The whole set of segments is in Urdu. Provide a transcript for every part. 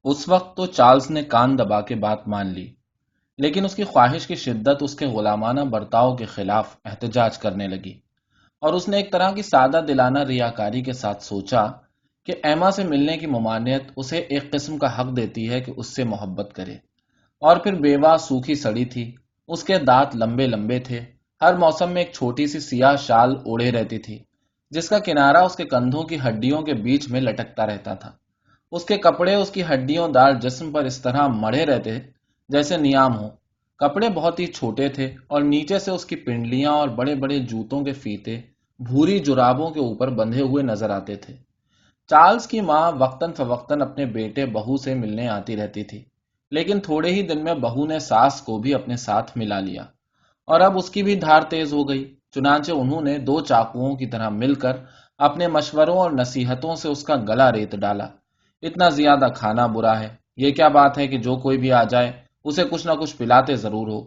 اس وقت تو چارلز نے کان دبا کے بات مان لی، لیکن اس کی خواہش کی شدت اس کے غلامانہ برتاؤ کے خلاف احتجاج کرنے لگی، اور اس نے ایک طرح کی سادہ دلانہ ریاکاری کے ساتھ سوچا کہ ایما سے ملنے کی ممانعت اسے ایک قسم کا حق دیتی ہے کہ اس سے محبت کرے۔ اور پھر بیوہ سوکھی سڑی تھی، اس کے دانت لمبے لمبے تھے، ہر موسم میں ایک چھوٹی سی سیاہ شال اوڑھے رہتی تھی جس کا کنارہ اس کے کندھوں کی ہڈیوں کے بیچ میں لٹکتا رہتا تھا۔ اس کے کپڑے اس کی ہڈیوں دار جسم پر اس طرح مڑے رہتے جیسے نیام ہو۔ کپڑے بہت ہی چھوٹے تھے اور نیچے سے اس کی پنڈلیاں اور بڑے بڑے جوتوں کے فیتے بھوری جرابوں کے اوپر بندھے ہوئے نظر آتے تھے۔ چارلز کی ماں وقتاً فوقتاً اپنے بیٹے بہو سے ملنے آتی رہتی تھی، لیکن تھوڑے ہی دن میں بہو نے ساس کو بھی اپنے ساتھ ملا لیا، اور اب اس کی بھی دھار تیز ہو گئی۔ چنانچہ انہوں نے دو چاقوؤں کی طرح مل کر اپنے مشوروں اور نصیحتوں سے اس کا گلا ریت ڈالا۔ اتنا زیادہ کھانا برا ہے، یہ کیا بات ہے کہ جو کوئی بھی آ جائے اسے کچھ نہ کچھ پلاتے ضرور ہو،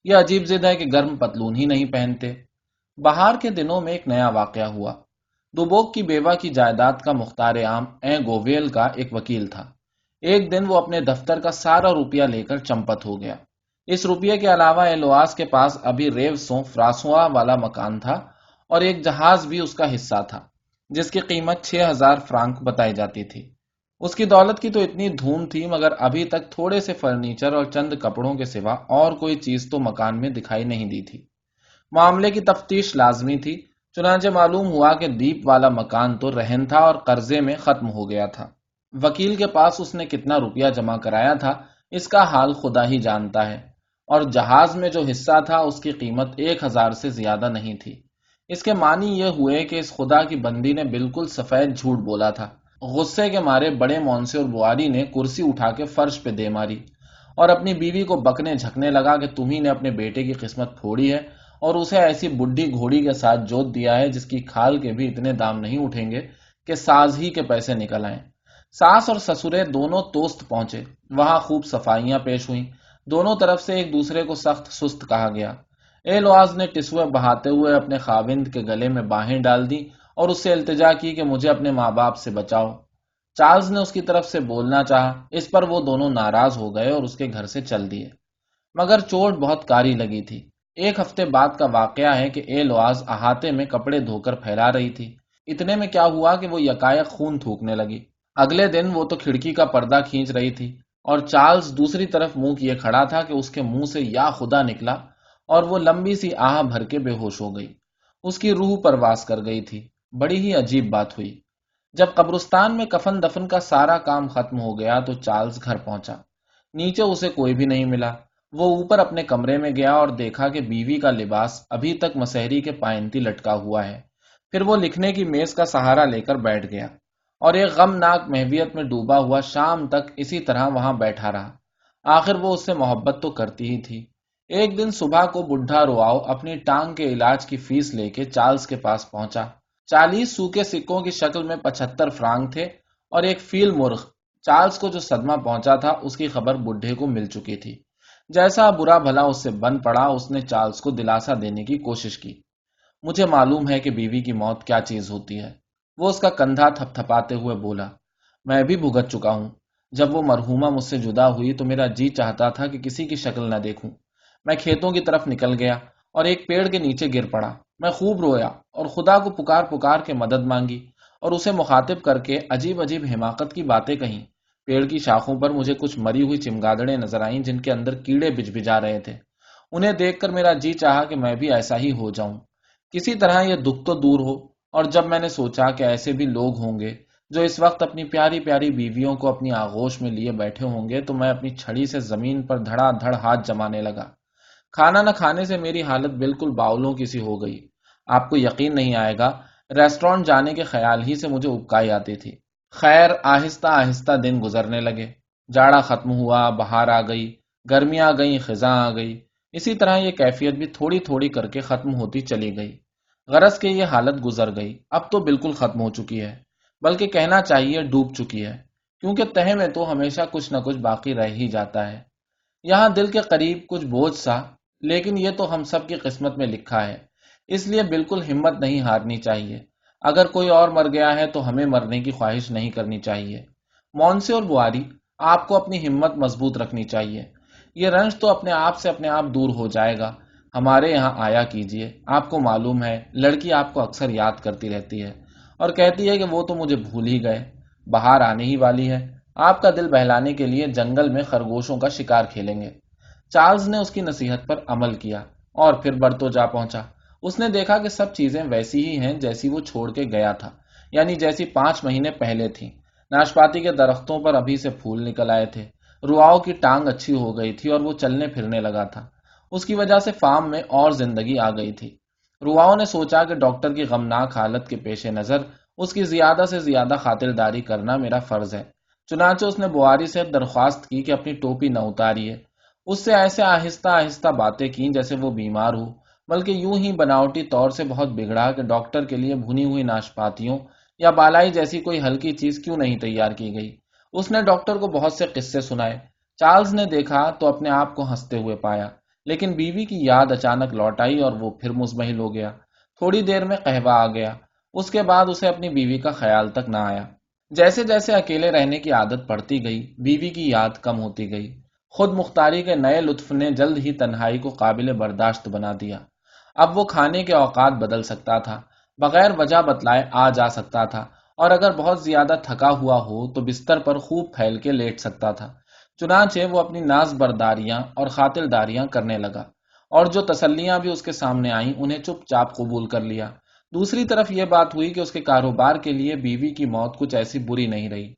یہ عجیب ضد ہے کہ گرم پتلون ہی نہیں پہنتے۔ بہار کے دنوں میں ایک نیا واقعہ ہوا۔ دوبوک کی بیوہ کی جائیداد کا مختار عام گوویل کا ایک وکیل تھا۔ ایک دن وہ اپنے دفتر کا سارا روپیہ لے کر چمپت ہو گیا۔ اس روپیے کے علاوہ ایلواز کے پاس ابھی ریوسوں فراسواں والا مکان تھا، اور ایک جہاز بھی اس کا حصہ تھا جس کی قیمت 6,000 فرانک بتائی جاتی تھی۔ اس کی دولت کی تو اتنی دھوم تھی، مگر ابھی تک تھوڑے سے فرنیچر اور چند کپڑوں کے سوا اور کوئی چیز تو مکان میں دکھائی نہیں دی تھی۔ معاملے کی تفتیش لازمی تھی، چنانچہ معلوم ہوا کہ دیپ والا مکان تو رہن تھا اور قرضے میں ختم ہو گیا تھا۔ وکیل کے پاس اس نے کتنا روپیہ جمع کرایا تھا اس کا حال خدا ہی جانتا ہے، اور جہاز میں جو حصہ تھا اس کی قیمت 1,000 سے زیادہ نہیں تھی۔ اس کے معنی یہ ہوئے کہ اس خدا کی بندی نے بالکل سفید جھوٹ بولا تھا۔ غصے کے مارے بڑے مونسے اور بواری نے کرسی اٹھا کے فرش پہ دے ماری، اور اپنی بیوی کو بکنے جھکنے لگا کہ تمہیں نے اپنے بیٹے کی قسمت پھوڑی ہے اور اسے ایسی بڈھی گھوڑی کے ساتھ جوت دیا ہے جس کی کھال کے بھی اتنے دام نہیں اٹھیں گے کہ ساز ہی کے پیسے نکل آئیں۔ ساس اور سسرے دونوں توست پہنچے، وہاں خوب صفائیاں پیش ہوئیں، دونوں طرف سے ایک دوسرے کو سخت سست کہا گیا۔ ایلواز نے ٹسوے بہاتے ہوئے اپنے خاوند کے گلے میں باہیں ڈال دی اور اس سے التجا کی کہ مجھے اپنے ماں باپ سے بچاؤ۔ چارلز نے اس کی طرف سے بولنا چاہا، اس پر وہ دونوں ناراض ہو گئے اور اس کے گھر سے چل دیے، مگر چوٹ بہت کاری لگی تھی۔ ایک ہفتے بعد کا واقعہ ہے کہ ایلواز احاطے میں کپڑے دھو کر پھیلا رہی تھی۔ اتنے میں کیا ہوا کہ وہ یکایک خون تھوکنے لگی۔ اگلے دن وہ تو کھڑکی کا پردہ کھینچ رہی تھی، اور چارلز دوسری طرف منہ کیے کھڑا تھا کہ اس کے منہ سے یا خدا نکلا، اور وہ لمبی سی آہ بھر کے بے ہوش ہو گئی۔ اس کی روح پرواز کر گئی تھی۔ بڑی ہی عجیب بات ہوئی۔ جب قبرستان میں کفن دفن کا سارا کام ختم ہو گیا تو چارلز گھر پہنچا۔ نیچے اسے کوئی بھی نہیں ملا۔ وہ اوپر اپنے کمرے میں گیا اور دیکھا کہ بیوی کا لباس ابھی تک مسحری کے پائنتی لٹکا ہوا ہے۔ پھر وہ لکھنے کی میز کا سہارا لے کر بیٹھ گیا، اور ایک غمناک محویت میں ڈوبا ہوا شام تک اسی طرح وہاں بیٹھا رہا۔ آخر وہ اس سے محبت تو کرتی ہی تھی۔ ایک دن صبح کو بڈھا رواؤ اپنی ٹانگ کے علاج کی فیس لے کے چارلز کے پاس پہنچا۔ 40 سوکھے سکوں کی شکل میں 75 فرانک تھے اور ایک فیل مرغ۔ چارلز کو جو صدمہ پہنچا تھا اس کی خبر بڈھے کو مل چکی تھی۔ جیسا برا بھلا اس سے بن پڑا، اس نے چارلز کو دلاسا دینے کی کوشش کی۔ مجھے معلوم ہے کہ بیوی کی موت کیا چیز ہوتی ہے، وہ اس کا کندھا تھپ تھپاتے ہوئے بولا۔ میں بھی بھگت چکا ہوں۔ جب وہ مرحومہ مجھ سے جدا ہوئی تو میرا جی چاہتا تھا کہ کسی کی شکل نہ دیکھوں۔ میں کھیتوں کی طرف نکل گیا اور ایک پیڑ کے نیچے گر پڑا۔ میں خوب رویا اور خدا کو پکار پکار کے مدد مانگی، اور اسے مخاطب کر کے عجیب عجیب حماقت کی باتیں کہیں۔ پیڑ کی شاخوں پر مجھے کچھ مری ہوئی چمگادڑیں نظر آئیں جن کے اندر کیڑے بج بجا رہے تھے۔ انہیں دیکھ کر میرا جی چاہا کہ میں بھی ایسا ہی ہو جاؤں، کسی طرح یہ دکھ تو دور ہو۔ اور جب میں نے سوچا کہ ایسے بھی لوگ ہوں گے جو اس وقت اپنی پیاری پیاری بیویوں کو اپنی آغوش میں لیے بیٹھے ہوں گے، تو میں اپنی چھڑی سے زمین پر دھڑا دھڑ ہاتھ جمانے لگا۔ کھانا نہ کھانے سے میری حالت بالکل باولوں کی سی ہو گئی۔ آپ کو یقین نہیں آئے گا، ریسٹورانٹ جانے کے خیال ہی سے مجھے ابکائی آتی تھی۔ خیر، آہستہ آہستہ دن گزرنے لگے۔ جاڑا ختم ہوا، بہار آ گئی، گرمیاں آ گئیں، خزاں آ گئی۔ اسی طرح یہ کیفیت بھی تھوڑی تھوڑی کر کے ختم ہوتی چلی گئی۔ غرض کہ یہ حالت گزر گئی، اب تو بالکل ختم ہو چکی ہے، بلکہ کہنا چاہیے ڈوب چکی ہے، کیونکہ تہہ میں تو ہمیشہ کچھ نہ کچھ باقی رہ ہی جاتا ہے۔ یہاں دل کے قریب کچھ بوجھ سا، لیکن یہ تو ہم سب کی قسمت میں لکھا ہے، اس لیے بالکل ہمت نہیں ہارنی چاہیے۔ اگر کوئی اور مر گیا ہے تو ہمیں مرنے کی خواہش نہیں کرنی چاہیے۔ مونسے اور بواری آپ کو اپنی ہمت مضبوط رکھنی چاہیے۔ یہ رنج تو اپنے آپ سے اپنے آپ دور ہو جائے گا۔ ہمارے یہاں آیا کیجیے، آپ کو معلوم ہے لڑکی آپ کو اکثر یاد کرتی رہتی ہے اور کہتی ہے کہ وہ تو مجھے بھول ہی گئے۔ بہار آنے ہی والی ہے، آپ کا دل بہلانے کے لیے جنگل میں خرگوشوں کا شکار کھیلیں گے۔ چارلز نے اس کی نصیحت پر عمل کیا اور پھر برتو جا پہنچا۔ اس نے دیکھا کہ سب چیزیں ویسی ہی ہیں جیسی وہ چھوڑ کے گیا تھا، یعنی جیسی 5 مہینے پہلے تھی۔ ناشپاتی کے درختوں پر ابھی سے پھول نکل آئے تھے، رواؤں کی ٹانگ اچھی ہو گئی تھی اور وہ چلنے پھرنے لگا تھا۔ اس کی وجہ سے فارم میں اور زندگی آ گئی تھی۔ رواؤں نے سوچا کہ ڈاکٹر کی غمناک حالت کے پیش نظر اس کی زیادہ سے زیادہ خاطرداری کرنا میرا فرض ہے۔ چنانچہ اس نے بواری سے درخواست کی کہ اپنی ٹوپی نہ اتاریے۔ اس سے ایسے آہستہ آہستہ باتیں کیں جیسے وہ بیمار ہو، بلکہ یوں ہی بناوٹی طور سے بہت بگڑا کہ ڈاکٹر کے لیے بھنی ہوئی ناشپاتیوں یا بالائی جیسی کوئی ہلکی چیز کیوں نہیں تیار کی گئی۔ اس نے ڈاکٹر کو بہت سے قصے سنائے۔ چارلز نے دیکھا تو اپنے آپ کو ہنستے ہوئے پایا، لیکن بیوی کی یاد اچانک لوٹ آئی اور وہ پھر مزمحل ہو گیا۔ تھوڑی دیر میں قہوہ آ گیا، اس کے بعد اسے اپنی بیوی کا خیال تک نہ آیا۔ جیسے جیسے اکیلے رہنے کی عادت پڑتی گئی، بیوی کی یاد کم ہوتی گئی۔ خود مختاری کے نئے لطف نے جلد ہی تنہائی کو قابل برداشت بنا دیا۔ اب وہ کھانے کے اوقات بدل سکتا تھا، بغیر وجہ بتلائے آ جا سکتا تھا، اور اگر بہت زیادہ تھکا ہوا ہو تو بستر پر خوب پھیل کے لیٹ سکتا تھا۔ چنانچہ وہ اپنی ناز برداریاں اور خاطرداریاں کرنے لگا، اور جو تسلیاں بھی اس کے سامنے آئیں انہیں چپ چاپ قبول کر لیا۔ دوسری طرف یہ بات ہوئی کہ اس کے کاروبار کے لیے بیوی کی موت کچھ ایسی بری نہیں رہی،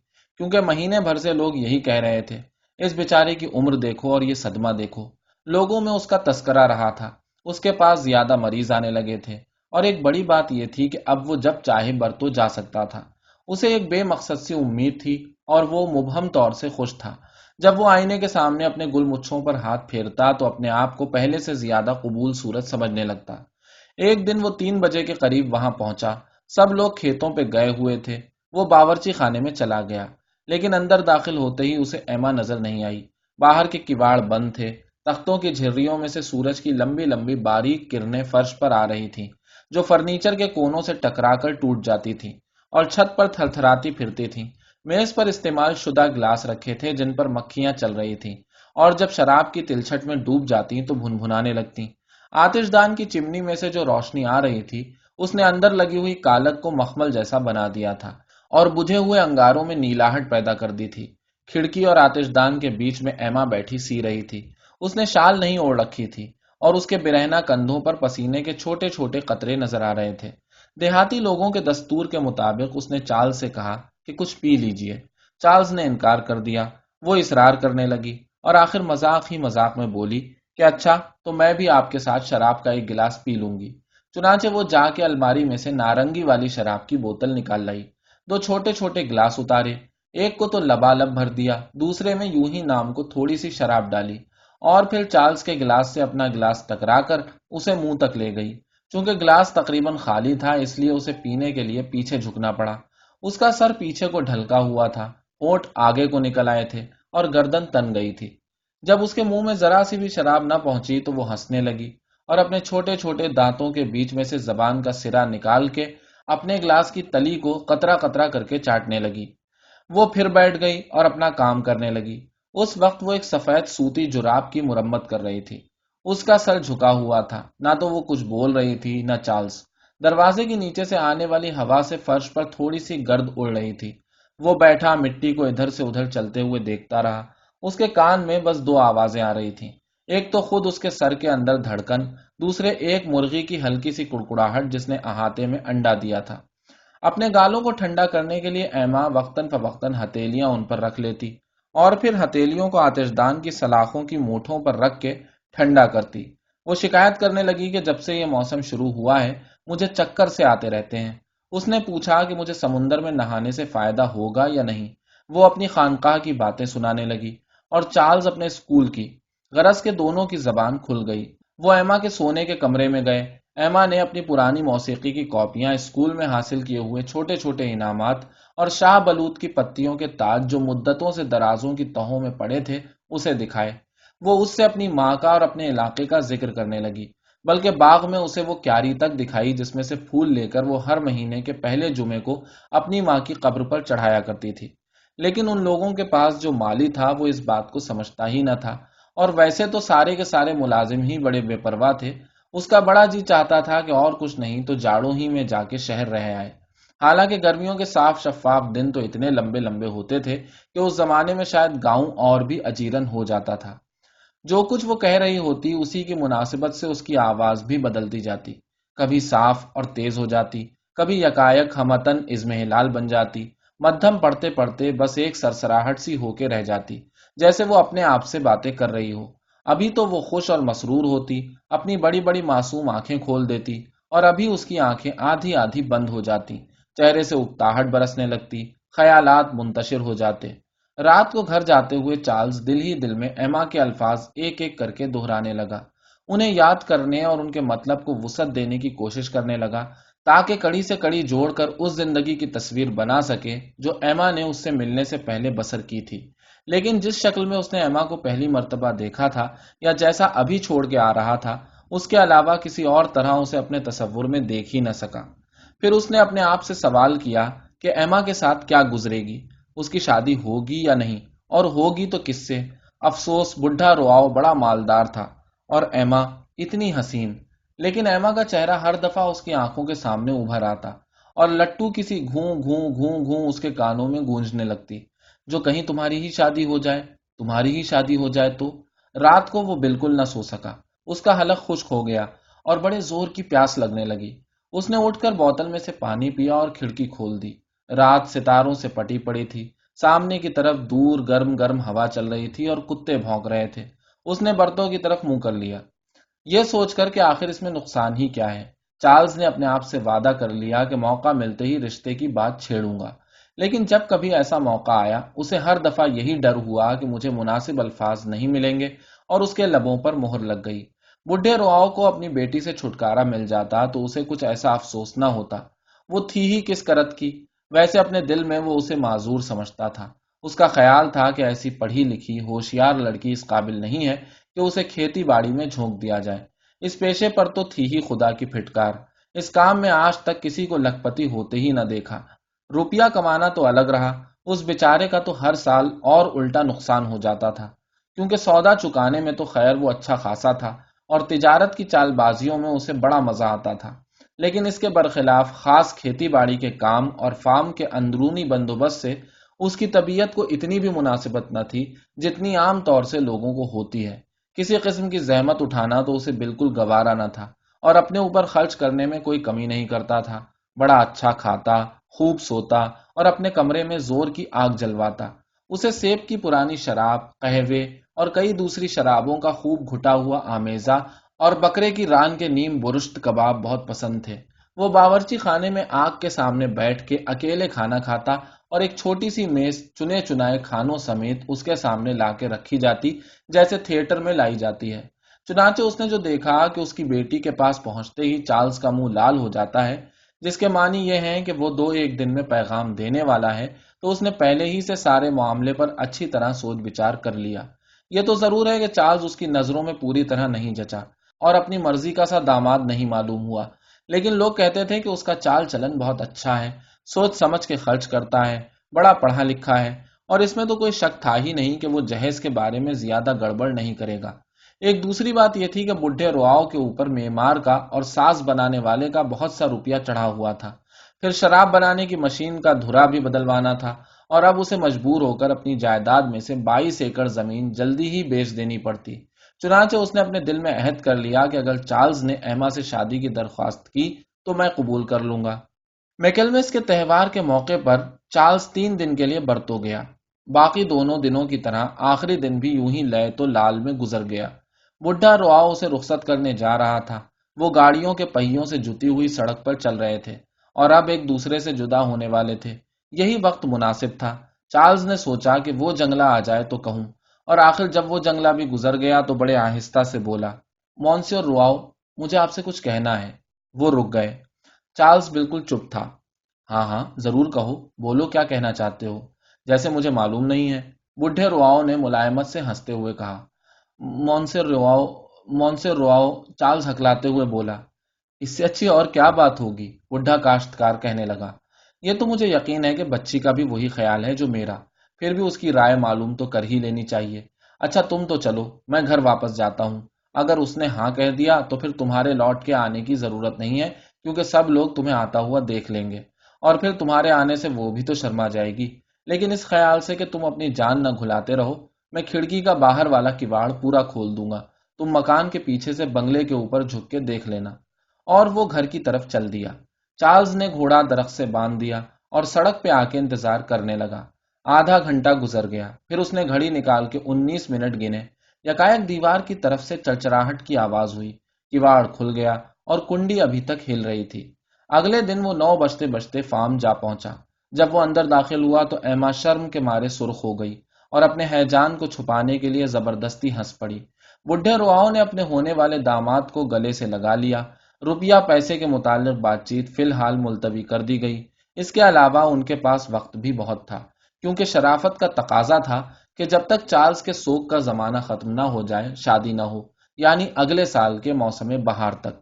کیونکہ مہینے بھر سے لوگ یہی کہہ رہے تھے، اس بیچارے کی عمر دیکھو اور یہ صدمہ دیکھو۔ لوگوں میں اس کا تذکرہ رہا تھا، اس کے پاس زیادہ مریض آنے لگے تھے، اور ایک بڑی بات یہ تھی کہ اب وہ جب چاہے برتو جا سکتا تھا۔ اسے ایک بے مقصد سی امید تھی اور وہ مبہم طور سے خوش تھا۔ جب وہ آئینے کے سامنے اپنے گل مچھوں پر ہاتھ پھیرتا تو اپنے آپ کو پہلے سے زیادہ قبول صورت سمجھنے لگتا۔ ایک دن وہ 3 بجے کے قریب وہاں پہنچا۔ سب لوگ کھیتوں پہ گئے ہوئے تھے۔ وہ باورچی خانے میں چلا گیا، لیکن اندر داخل ہوتے ہی اسے ایما نظر نہیں آئی۔ باہر کے کواڑ بند تھے، تختوں کی جھریوں میں سے سورج کی لمبی لمبی باریک کرنیں فرش پر آ رہی تھیں، جو فرنیچر کے کونوں سے ٹکرا کر ٹوٹ جاتی تھیں اور چھت پر تھر تھراتی پھرتی تھیں۔ میز پر استعمال شدہ گلاس رکھے تھے جن پر مکھیاں چل رہی تھیں، اور جب شراب کی تلچھٹ میں ڈوب جاتی تو بھنبھنانے لگتی۔ آتش دان کی چمنی میں سے جو روشنی آ رہی تھی اس نے اندر لگی ہوئی کالک کو مخمل جیسا بنا دیا تھا اور بجھے ہوئے انگاروں میں نیلاہٹ پیدا کر دی تھی۔ کھڑکی اور آتش دان کے بیچ میں ایما بیٹھی سی رہی تھی۔ اس نے شال نہیں اوڑھ رکھی تھی اور اس کے برہنہ کندھوں پر پسینے کے چھوٹے چھوٹے قطرے نظر آ رہے تھے۔ دیہاتی لوگوں کے دستور کے مطابق اس نے چارلز سے کہا کہ کچھ پی لیجئے۔ چارلز نے انکار کر دیا۔ وہ اصرار کرنے لگی اور آخر مذاق ہی مذاق میں بولی کہ اچھا تو میں بھی آپ کے ساتھ شراب کا ایک گلاس پی لوں گی۔ چنانچہ وہ جا کے الماری میں سے نارنگی والی شراب کی بوتل نکال لائی، 2 چھوٹے چھوٹے گلاس اتارے، ایک کو تو لبالب بھر دیا، دوسرے میں یوں ہی نام کو تھوڑی سی شراب ڈالی، اور پھر چارلز کے گلاس سے اپنا گلاس ٹکرا کر اسے منہ تک لے گئی۔ چونکہ گلاس تقریباً خالی تھا اس لیے اسے پینے کے لیے پیچھے جھکنا پڑا۔ اس کا سر پیچھے کو ڈھلکا ہوا تھا، ہونٹ آگے کو نکل آئے تھے اور گردن تن گئی تھی۔ جب اس کے منہ میں ذرا سی بھی شراب نہ پہنچی تو وہ ہنسنے لگی اور اپنے چھوٹے چھوٹے دانتوں کے بیچ میں سے زبان کا سرا نکال کے اپنے گلاس کی تلی کو قطرہ قطرہ کر کے چاٹنے لگی۔ وہ پھر بیٹھ گئی اور اپنا کام کرنے لگی۔ اس وقت وہ ایک سفید سوتی جراب کی مرمت کر رہی تھی۔ اس کا سر جھکا ہوا تھا، نہ تو وہ کچھ بول رہی تھی نہ چارلز۔ دروازے کے نیچے سے آنے والی ہوا سے فرش پر تھوڑی سی گرد اڑ رہی تھی۔ وہ بیٹھا مٹی کو ادھر سے ادھر چلتے ہوئے دیکھتا رہا۔ اس کے کان میں بس 2 آوازیں آ رہی تھیں، ایک تو خود اس کے سر کے اندر دھڑکن، دوسرے ایک مرغی کی ہلکی سی کڑکڑاہٹ جس نے احاطے میں انڈا دیا تھا۔ اپنے گالوں کو ٹھنڈا کرنے کے لیے ایما وقتاً فوقتاً ہتھیلیاں ان پر رکھ لیتی اور پھر ہتھیلیوں کو آتش دان کی سلاخوں کی مونٹھوں پر رکھ کے ٹھنڈا کرتی۔ وہ شکایت کرنے لگی کہ جب سے یہ موسم شروع ہوا ہے مجھے چکر سے آتے رہتے ہیں۔ اس نے پوچھا کہ مجھے سمندر میں نہانے سے فائدہ ہوگا یا نہیں۔ وہ اپنی خانقاہ کی باتیں سنانے لگی اور چارلز اپنے اسکول کی۔ غرض کے دونوں کی زبان کھل گئی۔ وہ ایما کے سونے کے کمرے میں گئے۔ ایما نے اپنی پرانی موسیقی کی کاپیاں، اسکول میں حاصل کیے ہوئے چھوٹے چھوٹے انعامات اور شاہ بلوط کی پتیوں کے تاج جو مدتوں سے درازوں کی تہوں میں پڑے تھے اسے دکھائے۔ وہ اس سے اپنی ماں کا اور اپنے علاقے کا ذکر کرنے لگی، بلکہ باغ میں اسے وہ کیاری تک دکھائی جس میں سے پھول لے کر وہ ہر مہینے کے پہلے جمعے کو اپنی ماں کی قبر پر چڑھایا کرتی تھی۔ لیکن ان لوگوں کے پاس جو مالی تھا وہ اس بات کو سمجھتا ہی نہ تھا، اور ویسے تو سارے کے سارے ملازم ہی بڑے بے پرواہ تھے۔ اس کا بڑا جی چاہتا تھا کہ اور کچھ نہیں تو جاڑوں ہی میں جا کے شہر رہ آئے۔ حالانکہ گرمیوں کے صاف شفاف دن تو اتنے لمبے لمبے ہوتے تھے کہ اس زمانے میں شاید گاؤں اور بھی اجیرن ہو جاتا تھا۔ جو کچھ وہ کہہ رہی ہوتی اسی کی مناسبت سے اس کی آواز بھی بدلتی جاتی، کبھی صاف اور تیز ہو جاتی، کبھی یکایک ہمتن ازمہلال بن جاتی، مدھم پڑھتے پڑھتے بس ایک سرسراہٹ سی ہو کے رہ جاتی، جیسے وہ اپنے آپ سے باتیں کر رہی ہو۔ ابھی تو وہ خوش اور مسرور ہوتی، اپنی بڑی بڑی معصوم آنکھیں کھول دیتی، اور ابھی اس کی آنکھیں آدھی آدھی بند ہو جاتی، چہرے سے اکتاہٹ برسنے لگتی، خیالات منتشر ہو جاتے۔ رات کو گھر جاتے ہوئے چارلز دل ہی دل میں ایما کے الفاظ ایک ایک کر کے دہرانے لگا، انہیں یاد کرنے اور ان کے مطلب کو وسعت دینے کی کوشش کرنے لگا، تاکہ کڑی سے کڑی جوڑ کر اس زندگی کی تصویر بنا سکے جو ایما نے اس سے ملنے سے پہلے بسر کی تھی، لیکن جس شکل میں اس نے ایما کو پہلی مرتبہ دیکھا تھا یا جیسا ابھی چھوڑ کے آ رہا تھا، اس کے علاوہ کسی اور طرح اسے اپنے تصور میں دیکھ ہی نہ سکا۔ پھر اس نے اپنے آپ سے سوال کیا کہ ایما کے ساتھ کیا گزرے گی، اس کی شادی ہوگی یا نہیں، اور ہوگی تو کس سے؟ افسوس بڈھا رواؤ بڑا مالدار تھا اور ایما اتنی حسین، لیکن ایما کا چہرہ ہر دفعہ اس کی آنکھوں کے سامنے ابھر آتا، اور لٹو کسی گھوں گھوں گھوں گھوں اس کے کانوں میں گونجنے لگتی، جو کہیں تمہاری ہی شادی ہو جائے، تمہاری ہی شادی ہو جائے تو۔ رات کو وہ بالکل نہ سو سکا، اس کا حلق خشک ہو گیا اور بڑے زور کی پیاس لگنے لگی۔ اس نے اٹھ کر بوتل میں سے پانی پیا اور کھڑکی کھول دی۔ رات ستاروں سے پٹی پڑی تھی، سامنے کی طرف دور گرم گرم ہوا چل رہی تھی اور کتے بھونک رہے تھے۔ اس نے برتوں کی طرف منہ کر لیا، یہ سوچ کر کہ آخر اس میں نقصان ہی کیا ہے۔ چارلز نے اپنے آپ سے وعدہ کر لیا کہ موقع ملتے ہی رشتے کی بات چھیڑوں گا، لیکن جب کبھی ایسا موقع آیا اسے ہر دفعہ یہی ڈر ہوا کہ مجھے مناسب الفاظ نہیں ملیں گے، اور اس کے لبوں پر مہر لگ گئی۔ بڈھے رواؤ کو اپنی بیٹی سے چھٹکارا مل جاتا تو اسے کچھ ایسا افسوس نہ ہوتا، وہ تھی ہی کس کرت کی۔ ویسے اپنے دل میں وہ اسے معذور سمجھتا تھا، اس کا خیال تھا کہ ایسی پڑھی لکھی ہوشیار لڑکی اس قابل نہیں ہے کہ اسے کھیتی باڑی میں جھونک دیا جائے۔ اس پیشے پر تو تھی ہی خدا کی پھٹکار، اس کام میں آج تک کسی کو لکھپتی ہوتے ہی نہ دیکھا۔ روپیہ کمانا تو الگ رہا، اس بیچارے کا تو ہر سال اور الٹا نقصان ہو جاتا تھا، کیونکہ سودا چکانے میں تو خیر وہ اچھا خاصا تھا، اور تجارت کی چال بازیوں میں اسے بڑا مزہ آتا تھا، لیکن اس کے برخلاف خاص کھیتی باڑی کے کام اور فارم کے اندرونی بندوبست سے اس کی طبیعت کو اتنی بھی مناسبت نہ تھی جتنی عام طور سے لوگوں کو ہوتی ہے۔ کسی قسم کی زحمت اٹھانا تو اسے بالکل گوارا نہ تھا، اور اپنے اوپر خرچ کرنے میں کوئی کمی نہیں کرتا تھا۔ بڑا اچھا کھاتا، خوب سوتا اور اپنے کمرے میں زور کی آگ جلواتا۔ اسے سیب کی پرانی شراب، قہوے اور کئی دوسری شرابوں کا خوب گھٹا ہوا آمیزہ اور بکرے کی ران کے نیم برشت کباب بہت پسند تھے۔ وہ باورچی خانے میں آگ کے سامنے بیٹھ کے اکیلے کھانا کھاتا، اور ایک چھوٹی سی میز چنے چنائے کھانوں سمیت اس کے سامنے لا کے رکھی جاتی جیسے تھیٹر میں لائی جاتی ہے۔ چنانچہ اس نے جو دیکھا کہ اس کی بیٹی کے پاس پہنچتے ہی چارلز کا منہ لال ہو جاتا ہے، جس کے معنی یہ ہیں کہ وہ 2-1 دن میں پیغام دینے والا ہے، تو اس نے پہلے ہی سے سارے معاملے پر اچھی طرح سوچ بچار کر لیا۔ یہ تو ضرور ہے کہ چارلز اس کی نظروں میں پوری طرح نہیں جچا اور اپنی مرضی کا سا داماد نہیں معلوم ہوا، لیکن لوگ کہتے تھے کہ اس کا چال چلن بہت اچھا ہے، سوچ سمجھ کے خرچ کرتا ہے، بڑا پڑھا لکھا ہے، اور اس میں تو کوئی شک تھا ہی نہیں کہ وہ جہیز کے بارے میں زیادہ گڑبڑ نہیں کرے گا۔ ایک دوسری بات یہ تھی کہ بڈھے رواؤ کے اوپر معمار کا اور ساز بنانے والے کا بہت سا روپیہ چڑھا ہوا تھا، پھر شراب بنانے کی مشین کا دھرا بھی بدلوانا تھا، اور اب اسے مجبور ہو کر اپنی جائیداد میں سے 22 ایکڑ زمین جلدی ہی بیچ دینی پڑتی۔ چنانچہ اس نے اپنے دل میں عہد کر لیا کہ اگر چارلز نے ایما سے شادی کی درخواست کی تو میں قبول کر لوں گا۔ میکلمس کے تہوار کے موقع پر چارلز 3 دن کے لیے برتو گیا۔ باقی دونوں دنوں کی طرح آخری دن بھی یوں ہی لئے تو لال میں گزر گیا۔ بڈھا رواؤ اسے رخصت کرنے جا رہا تھا، وہ گاڑیوں کے پہیوں سے جتی ہوئی سڑک پر چل رہے تھے اور اب ایک دوسرے سے جدا ہونے والے تھے۔ یہی وقت مناسب تھا، چارلز نے سوچا کہ وہ جنگلہ آ جائے تو کہوں، اور آخر جب وہ جنگلہ بھی گزر گیا تو بڑے آہستہ سے بولا، مونسیور رواؤ، مجھے آپ سے کچھ کہنا ہے۔ وہ رک گئے۔ چارلز بالکل چپ تھا۔ ہاں ہاں ضرور کہو، بولو کیا کہنا چاہتے ہو، جیسے مجھے معلوم نہیں ہے۔ بڈھے رواؤ نے ملائمت سے ہنستے ہوئے کہا۔ مونسر رواؤ مونسر رواؤ چارلز ہکلاتے ہوئے بولا، اس سے اچھی اور کیا بات ہوگی؟ بڈھا کاشتکار کہنے لگا، یہ تو مجھے یقین ہے کہ بچی کا بھی وہی خیال ہے جو میرا، پھر بھی اس کی رائے معلوم تو کر ہی لینی چاہیے۔ اچھا تم تو چلو، میں گھر واپس جاتا ہوں۔ اگر اس نے ہاں کہہ دیا تو پھر تمہارے لوٹ کے آنے کی ضرورت نہیں ہے، کیونکہ سب لوگ تمہیں آتا ہوا دیکھ لیں گے، اور پھر تمہارے آنے سے وہ بھی تو شرما جائے گی۔ لیکن اس خیال سے کہ تم اپنی جان نہ گھلاتے رہو، میں کھڑکی کا باہر والا کواڑ پورا کھول دوں گا، تم مکان کے پیچھے سے بنگلے کے اوپر جھک کے دیکھ لینا۔ اور وہ گھر کی طرف چل دیا۔ چارلز نے گھوڑا درخت سے باندھ دیا اور سڑک پہ آ کے انتظار کرنے لگا۔ آدھا گھنٹہ گزر گیا، پھر اس نے گھڑی نکال کے 19 منٹ گنے۔ یکایک دیوار کی طرف سے چرچراہٹ کی آواز ہوئی، کواڑ کھل گیا اور کنڈی ابھی تک ہل رہی تھی۔ اگلے دن وہ 9 بجتے بجتے فارم جا پہنچا۔ جب وہ اندر داخل ہوا تو ایما شرم کے مارے سرخ ہو گئی اور اپنے ہیجان کو چھپانے کے لیے زبردستی ہنس پڑی۔ بڈھے رواؤں نے اپنے ہونے والے داماد کو گلے سے لگا لیا۔ روپیہ پیسے کے متعلق بات چیت فی الحال ملتوی کر دی گئی۔ اس کے علاوہ ان کے پاس وقت بھی بہت تھا، کیونکہ شرافت کا تقاضا تھا کہ جب تک چارلز کے سوگ کا زمانہ ختم نہ ہو جائے شادی نہ ہو، یعنی اگلے سال کے موسم بہار تک۔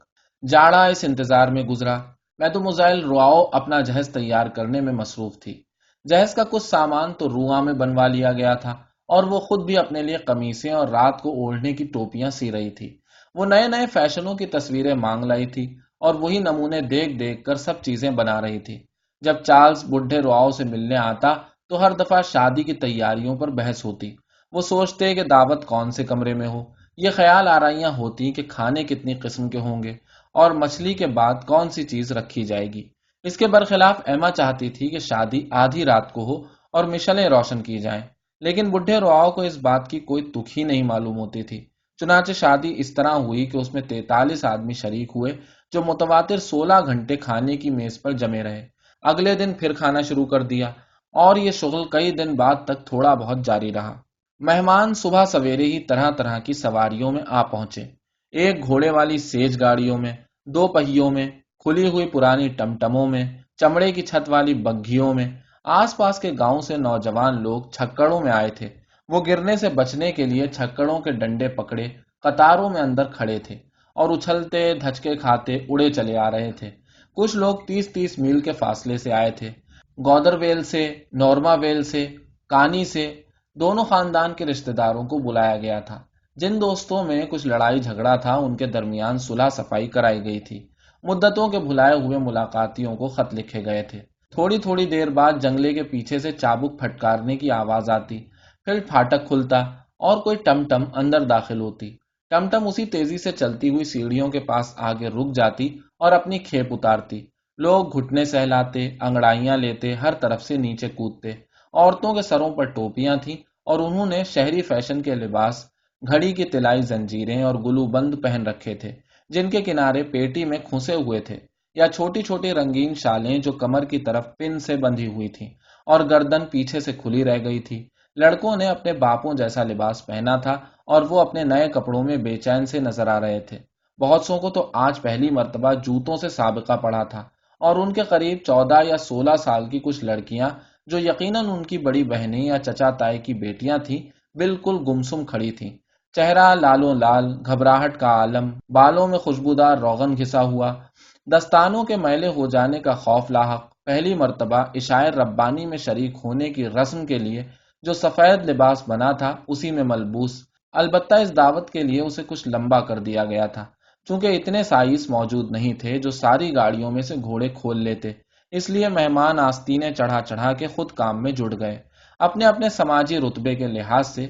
جاڑا اس انتظار میں گزرا۔ میدموزیل رواؤ اپنا جہیز تیار کرنے میں مصروف تھی۔ جہیز کا کچھ سامان تو رواں میں بنوا لیا گیا تھا، اور وہ خود بھی اپنے لیے قمیصیں اور رات کو اوڑھنے کی ٹوپیاں سی رہی تھی۔ وہ نئے نئے فیشنوں کی تصویریں مانگ لائی تھی اور وہی نمونے دیکھ دیکھ کر سب چیزیں بنا رہی تھی۔ جب چارلز بڈھے رواؤ سے ملنے آتا تو ہر دفعہ شادی کی تیاریوں پر بحث ہوتی۔ وہ سوچتے کہ دعوت کون سے کمرے میں ہو، یہ خیال آرائیاں ہوتی کہ کھانے کتنی قسم کے ہوں گے اور مچھلی کے بعد کون سی چیز رکھی جائے گی۔ اس کے برخلاف ایما چاہتی تھی کہ شادی آدھی رات کو ہو اور مشلیں روشن کی جائیں، لیکن بڈھے رواؤ کو اس بات کی کوئی تک ہی نہیں معلوم ہوتی تھی۔ چنانچہ شادی اس طرح ہوئی کہ اس میں 43 آدمی شریک ہوئے، جو متواتر 16 گھنٹے کھانے کی میز پر جمے رہے۔ اگلے دن پھر کھانا شروع کر دیا، اور یہ شغل کئی دن بعد تک تھوڑا بہت جاری رہا۔ مہمان صبح سویرے ہی طرح طرح کی سواریوں میں آ پہنچے، ایک گھوڑے والی سیج گاڑیوں میں، 2 پہیوں میں، کھلی ہوئی پرانی ٹمٹموں میں، چمڑے کی چھت والی بگھیوں میں۔ آس پاس کے گاؤں سے نوجوان لوگ چھکڑوں میں آئے تھے۔ وہ گرنے سے بچنے کے لیے چھکڑوں کے ڈنڈے پکڑے قطاروں میں اندر کھڑے تھے اور اچھلتے دھچکے کھاتے اڑے چلے آ رہے تھے۔ کچھ لوگ 30-30 میل کے فاصلے سے آئے تھے، گودر ویل سے، نورما ویل سے، کانی سے۔ دونوں خاندان کے رشتہ داروں کو بلایا گیا تھا۔ جن دوستوں میں کچھ لڑائی جھگڑا تھا ان کے درمیان صلح صفائی کرائی گئی تھی۔ مدتوں کے بھلائے ہوئے ملاقاتیوں کو خط لکھے گئے تھے۔ تھوڑی تھوڑی دیر بعد جنگلے کے پیچھے سے چابک پھٹکارنے کی آواز آتی، پھر پھاٹک کھلتا اور کوئی ٹم ٹم اندر داخل ہوتی۔ ٹم ٹم اسی تیزی سے چلتی ہوئی سیڑھیوں کے پاس آگے رک جاتی اور اپنی کھیپ اتارتی۔ لوگ گھٹنے سہلاتے، انگڑائیاں لیتے، ہر طرف سے نیچے کودتے۔ عورتوں کے سروں پر ٹوپیاں تھیں اور انہوں نے شہری فیشن کے لباس، گھڑی کی طلائی زنجیریں اور گلو بند پہن رکھے تھے، جن کے کنارے پیٹی میں کھنسے ہوئے تھے، یا چھوٹی چھوٹی رنگین شالیں جو کمر کی طرف پن سے بندھی ہوئی تھیں اور گردن پیچھے سے کھلی رہ گئی تھی۔ لڑکوں نے اپنے باپوں جیسا لباس پہنا تھا اور وہ اپنے نئے کپڑوں میں بے چین سے نظر آ رہے تھے۔ بہت سو کو تو آج پہلی مرتبہ جوتوں سے سابقہ پڑا تھا، اور ان کے قریب 14 یا 16 سال کی کچھ لڑکیاں، جو یقیناً ان کی بڑی بہنیں یا چچا تائی کی بیٹیاں تھیں، بالکل گمسم کھڑی تھیں۔ چہرہ لالوں لال، گھبراہٹ کا عالم، بالوں میں خوشبودار روغن گھسا ہوا، دستانوں کے میلے ہو جانے کا خوف لاحق۔ پہلی مرتبہ عشاء ربانی میں شریک ہونے کی رسم کے لیے جو سفید لباس بنا تھا اسی میں ملبوس، البتہ اس دعوت کے لیے اسے کچھ لمبا کر دیا گیا تھا، چونکہ اتنے سائز موجود نہیں تھے جو ساری گاڑیوں میں سے گھوڑے کھول لیتے۔ اس لیے مہمان آستینیں چڑھا چڑھا کے خود کام میں جڑ گئے، اپنے اپنے سماجی رتبے کے لحاظ سے۔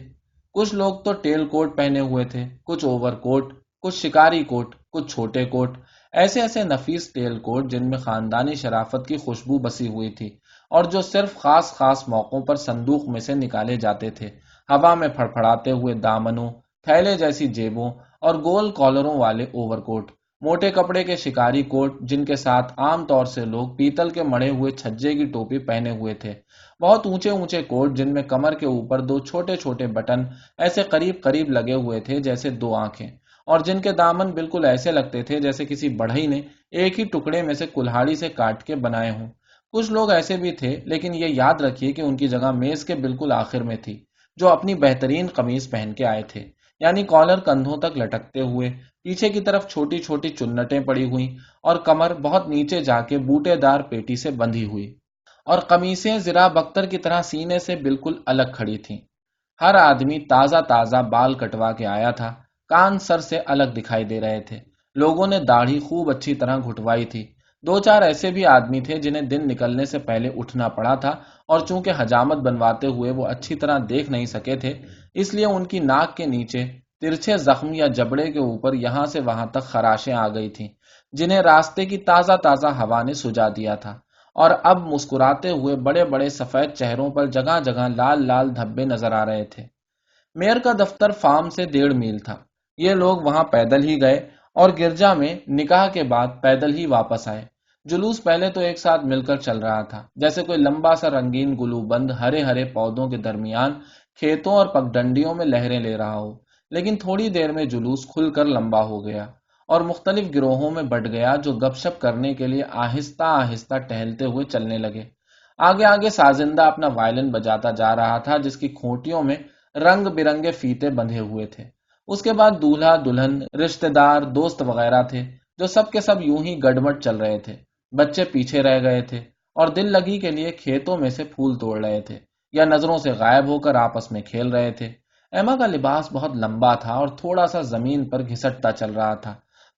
کچھ لوگ تو ٹیل کوٹ پہنے ہوئے تھے، کچھ اوور کوٹ، کچھ شکاری کوٹ، کچھ چھوٹے کوٹ، ایسے ایسے نفیس ٹیل کوٹ جن میں خاندانی شرافت کی خوشبو بسی ہوئی تھی اور جو صرف خاص خاص موقعوں پر صندوق میں سے نکالے جاتے تھے۔ ہوا میں پھڑپھڑاتے ہوئے دامنوں، تھیلے جیسی جیبوں اور گول کالروں والے اوور کوٹ، موٹے کپڑے کے شکاری کوٹ جن کے ساتھ عام طور سے لوگ پیتل کے مڑے ہوئے چھجے کی ٹوپی پہنے ہوئے تھے، بہت اونچے اونچے کوٹ جن میں کمر کے اوپر 2 چھوٹے چھوٹے بٹن ایسے قریب قریب لگے ہوئے تھے جیسے 2 آنکھیں، اور جن کے دامن بالکل ایسے لگتے تھے جیسے کسی بڑھئی نے ایک ہی ٹکڑے میں سے کلہاڑی سے کاٹ کے بنائے ہوں۔ کچھ لوگ ایسے بھی تھے، لیکن یہ یاد رکھیے کہ ان کی جگہ میز کے بالکل آخر میں تھی، جو اپنی بہترین قمیض پہن کے آئے تھے، یعنی کالر کندھوں تک لٹکتے ہوئے، پیچھے کی طرف چھوٹی چھوٹی چنٹیں پڑی ہوئی اور کمر بہت نیچے جا کے بوٹے دار پیٹی سے بندھی ہوئی۔ اور قمیصیں زرہ بختر کی طرح سینے سے بالکل الگ کھڑی تھیں۔ ہر آدمی تازہ تازہ بال کٹوا کے آیا تھا، کان سر سے الگ دکھائی دے رہے تھے، لوگوں نے داڑھی خوب اچھی طرح گھٹوائی تھی۔ دو چار ایسے بھی آدمی تھے جنہیں دن نکلنے سے پہلے اٹھنا پڑا تھا، اور چونکہ حجامت بنواتے ہوئے وہ اچھی طرح دیکھ نہیں سکے تھے، اس لیے ان کی ناک کے نیچے ترچھے زخم یا جبڑے کے اوپر یہاں سے وہاں تک خراشیں آ گئی تھیں، جنہیں راستے کی تازہ تازہ ہوا نے سجا دیا تھا، اور اب مسکراتے ہوئے بڑے بڑے سفید چہروں پر جگہ جگہ لال لال دھبے نظر آ رہے تھے۔ میئر کا دفتر فارم سے 1.5 میل تھا۔ یہ لوگ وہاں پیدل ہی گئے اور گرجا میں نکاح کے بعد پیدل ہی واپس آئے۔ جلوس پہلے تو ایک ساتھ مل کر چل رہا تھا، جیسے کوئی لمبا سا رنگین گلو بند ہرے ہرے پودوں کے درمیان کھیتوں اور پگڈنڈیوں میں لہریں لے رہا ہو، لیکن تھوڑی دیر میں جلوس کھل کر لمبا ہو گیا اور مختلف گروہوں میں بٹ گیا، جو گپ شپ کرنے کے لیے آہستہ آہستہ ٹہلتے ہوئے چلنے لگے۔ آگے آگے سازندہ اپنا وائلن بجاتا جا رہا تھا، جس کی کھوٹیوں میں رنگ برنگے فیتے بندھے ہوئے تھے۔ اس کے بعد دولہا دلہن، رشتہ دار، دوست وغیرہ تھے، جو سب کے سب یوں ہی گڈمٹ چل رہے تھے۔ بچے پیچھے رہ گئے تھے اور دل لگی کے لیے کھیتوں میں سے پھول توڑ رہے تھے یا نظروں سے غائب ہو کر آپس میں کھیل رہے تھے۔ ایما کا لباس بہت لمبا تھا اور تھوڑا سا زمین پر گھسٹتا چل رہا تھا۔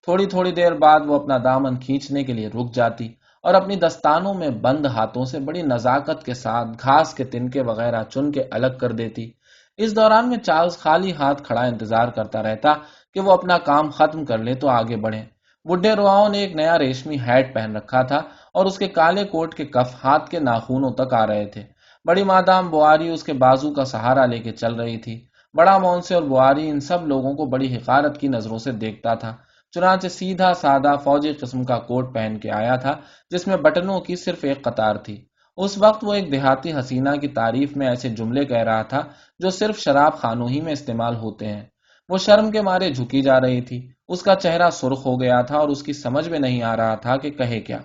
تھوڑی تھوڑی دیر بعد وہ اپنا دامن کھینچنے کے لیے رک جاتی اور اپنی دستانوں میں بند ہاتھوں سے بڑی نزاکت کے ساتھ گھاس کے تنکے وغیرہ چن کے الگ کر دیتی۔ اس دوران میں چارلز خالی ہاتھ کھڑا انتظار کرتا رہتا کہ وہ اپنا کام ختم کر لے تو آگے بڑھیں۔ بڈھے رواؤں نے ایک نیا ریشمی ہیٹ پہن رکھا تھا اور اس کے کالے کوٹ کے کف ہاتھ کے ناخونوں تک آ رہے تھے۔ بڑی مادام بواری اس کے بازو کا سہارا لے کے چل رہی تھی۔ بڑا مونسے اور بواری ان سب لوگوں کو بڑی حقارت کی نظروں سے دیکھتا تھا، چنانچہ سیدھا سادہ فوجی قسم کا کوٹ پہن کے آیا تھا، جس میں بٹنوں کی صرف ایک قطار تھی۔ اس وقت وہ ایک دیہاتی حسینہ کی تعریف میں ایسے جملے کہہ رہا تھا جو صرف شراب خانوں ہی میں استعمال ہوتے ہیں۔ وہ شرم کے مارے جھکی جا رہی تھی، اس کا چہرہ سرخ ہو گیا تھا اور اس کی سمجھ میں نہیں آ رہا تھا کہ کہے کیا۔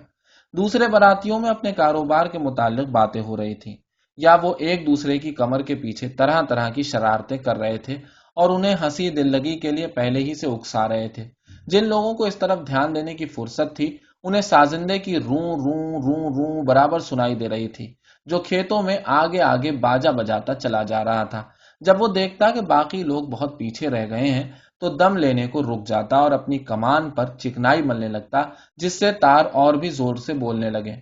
دوسرے براتیوں میں اپنے کاروبار کے متعلق باتیں ہو رہی تھیں، یا وہ ایک دوسرے کی کمر کے پیچھے طرح طرح کی شرارتیں کر رہے تھے اور انہیں ہنسی دل لگی کے لیے پہلے ہی سے اکسا رہے تھے۔ جن لوگوں کو اس طرف دھیان دینے کی فرصت تھی، انہیں سازندے کی روں روں روں روں برابر سنائی دے رہی تھی، جو کھیتوں میں آگے آگے باجا بجاتا چلا جا رہا تھا۔ جب وہ دیکھتا کہ باقی لوگ بہت پیچھے رہ گئے ہیں تو دم لینے کو رک جاتا اور اپنی کمان پر چکنائی ملنے لگتا، جس سے تار اور بھی زور سے بولنے لگے۔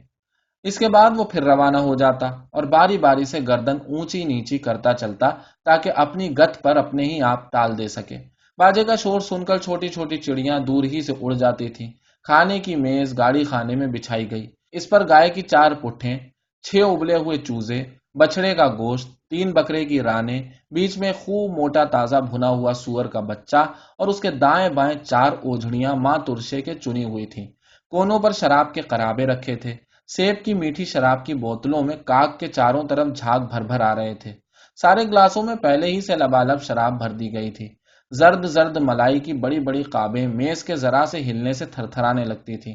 اس کے بعد وہ پھر روانہ ہو جاتا اور باری باری سے گردن اونچی نیچی کرتا چلتا تاکہ اپنی گت پر اپنے ہی آپ ٹال دے سکے۔ باجے کا شور سن کر چھوٹی چھوٹی چڑیاں دور ہی سے اڑ جاتی تھیں۔ کھانے کی میز گاڑی خانے میں بچھائی گئی، اس پر گائے کی 4 پٹھیں، 6 ابلے ہوئے چوزے، بچڑے کا گوشت، 3 بکرے کی رانیں، بیچ میں خوب موٹا تازہ بھنا ہوا سور کا بچہ، اور اس کے دائیں بائیں 4 اوجھڑیاں ماں ترشے کے چنی ہوئی تھیں۔ کونوں پر شراب کے قرابے رکھے تھے۔ سیب کی میٹھی شراب کی بوتلوں میں کاک کے چاروں طرف جھاگ بھر بھر آ رہے تھے۔ سارے گلاسوں میں پہلے ہی سے لبالب شراب بھر دی گئی تھی۔ زرد زرد ملائی کی بڑی بڑی قابیں میز کے ذرا سے ہلنے سے تھر تھرانے لگتی تھی۔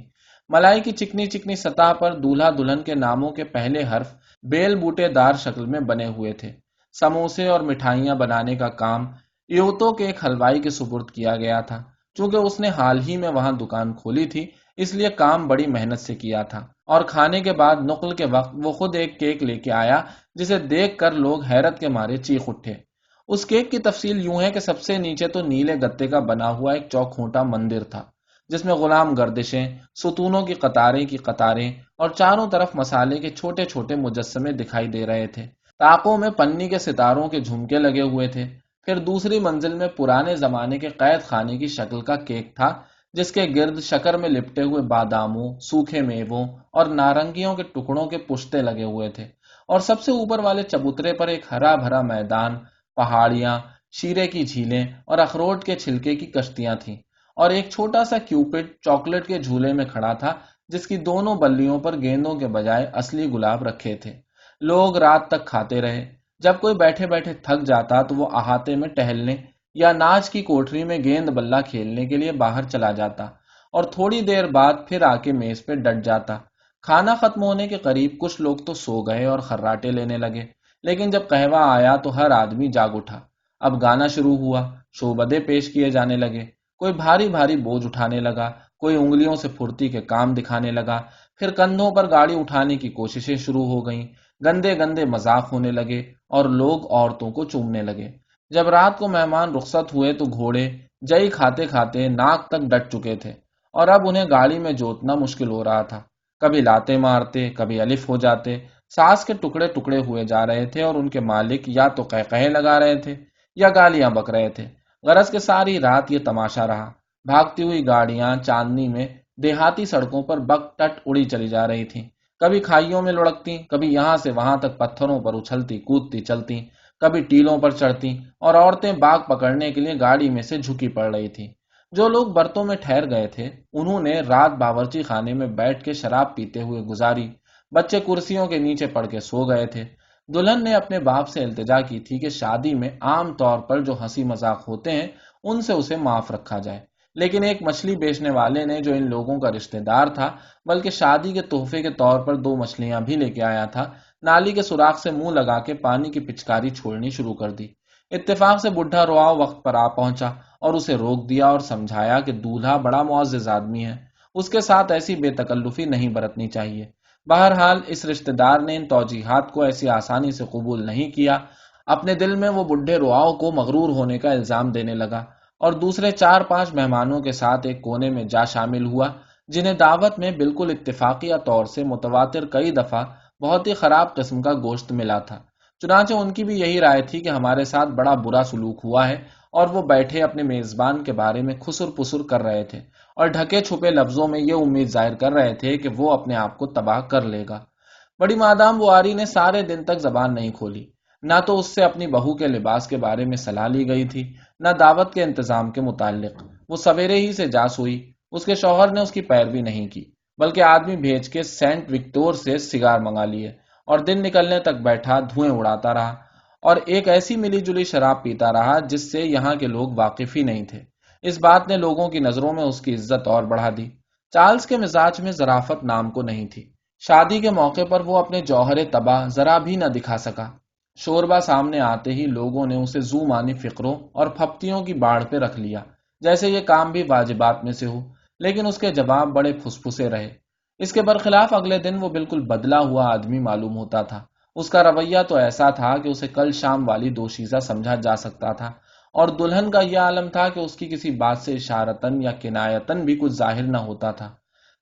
ملائی کی چکنی چکنی سطح پر دولہا دلہن کے ناموں کے پہلے حرف بیل بوٹے دار شکل میں بنے ہوئے تھے۔ سموسے اور مٹھائیاں بنانے کا کام ایوتو کے ایک حلوائی کے سپرد کیا گیا تھا۔ چونکہ اس نے حال ہی میں وہاں دکان کھولی تھی، اس لیے کام بڑی محنت سے کیا تھا، اور کھانے کے بعد نقل کے وقت وہ خود ایک کیک لے کے آیا، جسے دیکھ کر لوگ حیرت کے مارے چیخ اٹھے۔ اس کیک کی تفصیل یوں ہے کہ سب سے نیچے تو نیلے گتے کا بنا ہوا ایک چوکھوٹا مندر تھا، جس میں غلام گردشیں، ستونوں کی قطاریں اور چاروں طرف مسالے کے چھوٹے چھوٹے مجسمے دکھائی دے رہے تھے۔ طاقوں میں پنی کے ستاروں کے جھمکے لگے ہوئے تھے۔ پھر دوسری منزل میں پرانے زمانے کے قید خانے کی شکل کا کیک تھا، جس کے گرد شکر میں لپٹے ہوئے باداموں، سوکھے میووں اور نارنگیوں کے ٹکڑوں کے پشتے لگے ہوئے تھے، اور سب سے اوپر والے چبوترے پر ایک ہرا بھرا میدان، پہاڑیاں، شیرے کی جھیلیں اور اخروٹ کے چھلکے کی کشتیاں تھیں، اور ایک چھوٹا سا کیوپڈ چاکلیٹ کے جھولے میں کھڑا تھا، جس کی دونوں بلیوں پر گیندوں کے بجائے اصلی گلاب رکھے تھے۔ لوگ رات تک کھاتے رہے۔ جب کوئی بیٹھے بیٹھے تھک جاتا تو وہ احاطے میں ٹہلنے یا ناچ کی کوٹری میں گیند بلہ کھیلنے کے لیے باہر چلا جاتا، اور تھوڑی دیر بعد پھر آ کے میز پہ ڈٹ جاتا۔ کھانا ختم ہونے کے قریب کچھ لوگ تو سو گئے اور خراٹے لینے لگے، لیکن جب قہوہ آیا تو ہر آدمی جاگ اٹھا۔ اب گانا شروع ہوا، شعبدے پیش کیے جانے لگے، کوئی بھاری بھاری بوجھ اٹھانے لگا، کوئی انگلیوں سے پھرتی کے کام دکھانے لگا، پھر کندھوں پر گاڑی اٹھانے کی کوششیں شروع ہو گئیں، گندے گندے مذاق ہونے لگے اور لوگ عورتوں کو چومنے لگے۔ جب رات کو مہمان رخصت ہوئے تو گھوڑے جئی کھاتے کھاتے ناک تک ڈٹ چکے تھے اور اب انہیں گاڑی میں جوتنا مشکل ہو رہا تھا۔ کبھی لاتے مارتے، کبھی الف ہو جاتے، سانس کے ٹکڑے ٹکڑے ہوئے جا رہے تھے اور ان کے مالک یا تو قہقہے لگا رہے تھے یا گالیاں بک رہے تھے۔ غرض کے ساری رات یہ تماشا رہا۔ بھاگتی ہوئی گاڑیاں چاندنی میں دیہاتی سڑکوں پر بک ٹٹ اڑی چلی جا رہی تھیں، کبھی کھائیوں میں لڑکتی، کبھی یہاں سے وہاں تک پتھروں پر اچھلتی کودتی چلتی، کبھی ٹیلوں پر چڑھتی، اور عورتیں باغ پکڑنے کے لیے گاڑی میں سے جھکی پڑ رہی تھی۔ جو لوگ برتوں میں ٹھہر گئے تھے انہوں نے رات باورچی خانے میں بیٹھ کے شراب پیتے ہوئے گزاری، بچے کرسیوں کے نیچے پڑ کے سو گئے تھے۔ دلہن نے اپنے باپ سے التجا کی تھی کہ شادی میں عام طور پر جو ہنسی مذاق ہوتے ہیں ان سے اسے معاف رکھا جائے، لیکن ایک مچھلی بیچنے والے نے جو ان لوگوں کا رشتہ دار تھا بلکہ شادی کے تحفے کے طور پر 2 مچھلیاں بھی لے کے آیا تھا، نالی کے سوراخ سے منہ لگا کے پانی کی پچکاری چھوڑنی شروع کر دی۔ اتفاق سے بڈھا رواؤ وقت پر آ پہنچا اور اسے روک دیا اور سمجھایا کہ دولہا بڑا معزز آدمی ہے، اس کے ساتھ ایسی بے تکلفی نہیں برتنی چاہیے۔ بہرحال اس رشتہ دار نے ان توجیحات کو ایسی آسانی سے قبول نہیں کیا۔ اپنے دل میں وہ بڈھے رواؤ کو مغرور ہونے کا الزام دینے لگا اور دوسرے 4-5 مہمانوں کے ساتھ ایک کونے میں جا شامل ہوا جنہیں دعوت میں بالکل اتفاقیہ طور سے متواتر کئی دفعہ بہت ہی خراب قسم کا گوشت ملا تھا۔ چنانچہ ان کی بھی یہی رائے تھی کہ ہمارے ساتھ بڑا برا سلوک ہوا ہے، اور وہ بیٹھے اپنے میزبان کے بارے میں خسر پسر کر رہے تھے اور ڈھکے چھپے لفظوں میں یہ امید ظاہر کر رہے تھے کہ وہ اپنے آپ کو تباہ کر لے گا۔ بڑی مادام بواری نے سارے دن تک زبان نہیں کھولی، نہ تو اس سے اپنی بہو کے لباس کے بارے میں صلاح لی گئی تھی، نہ دعوت کے انتظام کے متعلق۔ وہ سویرے ہی سے جا سوئی۔ اس کے شوہر نے اس کی پیروی نہیں کی بلکہ آدمی بھیج کے سینٹ وکٹور سے سگار منگا لیے اور دن نکلنے تک بیٹھا دھوئیں اڑاتا رہا اور ایک ایسی ملی جلی شراب پیتا رہا جس سے یہاں کے لوگ واقف ہی نہیں تھے۔ اس بات نے لوگوں کی نظروں میں اس کی عزت اور بڑھا دی۔ چارلز کے مزاج میں ظرافت نام کو نہیں تھی۔ شادی کے موقع پر وہ اپنے جوہر تباہ ذرا بھی نہ دکھا سکا۔ شوربا سامنے آتے ہی لوگوں نے اسے زو مانی فقروں اور پھپتیوں کی باڑھ پہ رکھ لیا، جیسے یہ کام بھی واجبات میں سے ہو، لیکن اس کے جواب بڑے پھسپھسے رہے۔ اس کے برخلاف اگلے دن وہ بالکل بدلا ہوا آدمی معلوم ہوتا تھا۔ اس کا رویہ تو ایسا تھا کہ اسے کل شام والی دوشیزہ سمجھا جا سکتا تھا، اور دلہن کا یہ عالم تھا کہ اس کی کسی بات سے اشارتن یا کنایتن بھی کچھ ظاہر نہ ہوتا تھا۔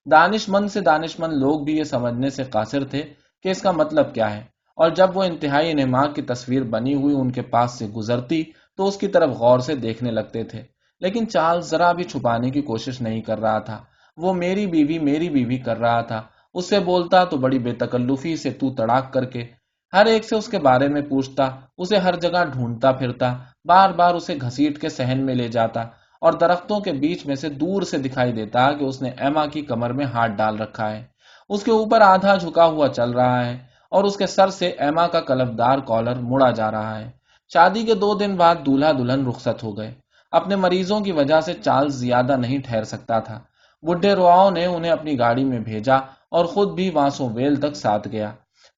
دانش مند سے دانش مند لوگ بھی یہ سمجھنے سے قاصر تھے کہ اس کا مطلب کیا ہے، اور جب وہ انتہائی نماک کی تصویر بنی ہوئی ان کے پاس سے گزرتی تو اس کی طرف غور سے دیکھنے لگتے تھے۔ لیکن چارلز ذرا بھی چھپانے کی کوشش نہیں کر رہا تھا۔ وہ میری بیوی کر رہا تھا۔ اس سے بولتا تو بڑی بے تکلفی سے تو تڑاک کر کے، ہر ایک سے اس کے بارے میں پوچھتا، اسے ہر جگہ ڈھونڈتا پھرتا، بار بار اسے گھسیٹ کے صحن میں لے جاتا اور درختوں کے بیچ میں سے دور سے دکھائی دیتا کہ اس نے ایما کی کمر میں ہاتھ ڈال رکھا ہے، اس کے اوپر آدھا جھکا ہوا چل رہا ہے اور اس کے سر سے ایما کا کلفدار کالر مڑا جا رہا ہے۔ شادی کے 2 دن بعد دولہا دلہن رخصت ہو گئے۔ اپنے مریضوں کی وجہ سے چارلز زیادہ نہیں ٹھہر سکتا تھا۔ بڈھے رواؤں نے انہیں اپنی گاڑی میں بھیجا اور خود بھی وانسوں ویل تک ساتھ گیا۔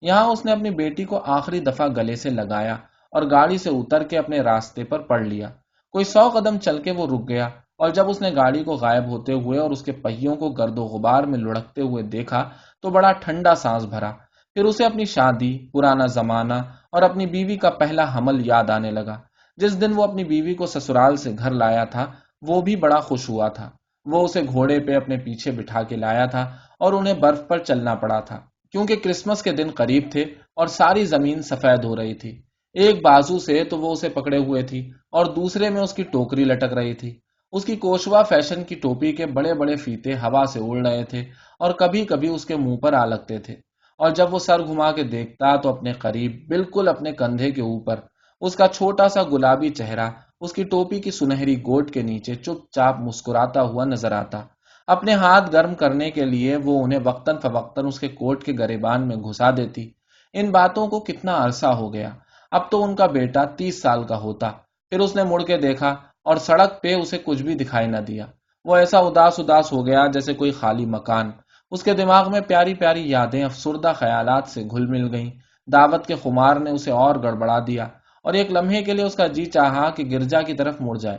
یہاں اس نے اپنی بیٹی کو آخری دفعہ گلے سے لگایا اور گاڑی سے اتر کے اپنے راستے پر پڑ لیا۔ کوئی 100 قدم چل کے وہ رک گیا، اور جب اس نے گاڑی کو غائب ہوتے ہوئے اور اس کے پہیوں کو گرد و غبار میں لڑکتے ہوئے دیکھا تو بڑا ٹھنڈا سانس بھرا۔ پھر اسے اپنی شادی، پرانا زمانہ اور اپنی بیوی کا پہلا حمل یاد آنے لگا۔ جس دن وہ اپنی بیوی کو سسرال سے گھر لایا تھا وہ بھی بڑا خوش ہوا تھا۔ وہ اسے گھوڑے پہ اپنے پیچھے بٹھا کے لایا تھا اور انہیں برف پر چلنا پڑا تھا کیونکہ کرسمس کے دن قریب تھے اور ساری زمین سفید ہو رہی تھی۔ ایک بازو سے تو وہ اسے پکڑے ہوئے تھی اور دوسرے میں اس کی ٹوکری لٹک رہی تھی۔ اس کی کوشوا فیشن کی ٹوپی کے بڑے بڑے فیتے ہوا سے اڑ رہے تھے اور کبھی کبھی اس کے منہ پر آ لگتے تھے، اور جب وہ سر گھما کے دیکھتا تو اپنے قریب بالکل اپنے کندھے کے اوپر اس کا چھوٹا سا گلابی چہرہ اس کی ٹوپی کی سنہری گوٹ کے نیچے چپ چاپ مسکراتا ہوا نظر آتا۔ اپنے ہاتھ گرم کرنے کے لیے وہ انہیں وقتاً فوقتاً اس کے کوٹ کے گریبان میں گھسا دیتی۔ ان باتوں کو کتنا عرصہ ہو گیا! اب تو ان کا بیٹا 30 سال کا ہوتا۔ پھر اس نے مڑ کے دیکھا اور سڑک پہ اسے کچھ بھی دکھائی نہ دیا۔ وہ ایسا اداس ہو گیا جیسے کوئی خالی مکان۔ اس کے دماغ میں پیاری پیاری یادیں افسردہ خیالات سے گھل مل گئیں۔ دعوت کے خمار نے اسے اور گڑبڑا دیا اور ایک لمحے کے لیے اس کا جی چاہا کہ گرجا کی طرف مڑ جائے،